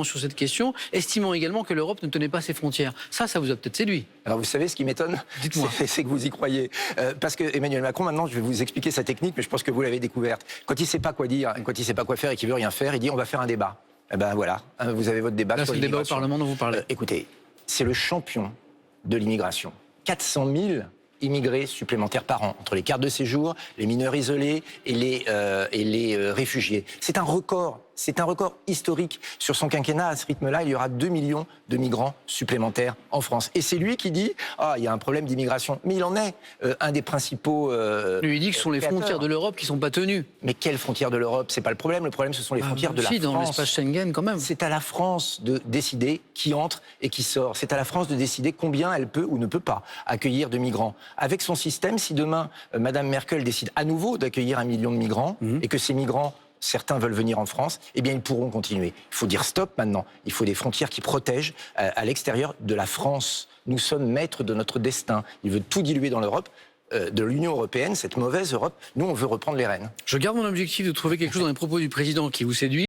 sur cette question, estimant également que l'Europe ne tenait pas ses frontières. Ça vous a peut-être séduit. Alors vous savez, ce qui m'étonne, c'est que vous y croyez. Parce que Emmanuel Macron, maintenant, je vais vous expliquer sa technique, mais je pense que vous l'avez découverte. Quand il ne sait pas quoi dire, quand il ne sait pas quoi faire et qu'il veut rien faire, il dit on va faire un débat. Eh ben voilà, vous avez votre débat. Là, c'est le débat au Parlement dont vous parlez. Écoutez, c'est le champion de l'immigration. 400 000 immigrés supplémentaires par an, entre les cartes de séjour, les mineurs isolés et les réfugiés. C'est un record historique. Sur son quinquennat, à ce rythme-là, il y aura 2 millions de migrants supplémentaires en France. Et c'est lui qui dit « Ah, il y a un problème d'immigration ». Mais il en est un des principaux Lui, il dit que ce sont les frontières de l'Europe qui ne sont pas tenues. Mais quelles frontières de l'Europe? C'est pas le problème, ce sont les frontières de la France. Dans l'espace Schengen, quand même. C'est à la France de décider qui entre et qui sort. C'est à la France de décider combien elle peut ou ne peut pas accueillir de migrants. Avec son système, si demain, Madame Merkel décide à nouveau d'accueillir 1 million de migrants, et que ces migrants, certains veulent venir en France, eh bien, ils pourront continuer. Il faut dire stop maintenant. Il faut des frontières qui protègent à l'extérieur de la France. Nous sommes maîtres de notre destin. Il veut tout diluer dans l'Europe, de l'Union européenne, cette mauvaise Europe. Nous, on veut reprendre les rênes. Je garde mon objectif de trouver quelque chose dans les propos du président qui vous séduit.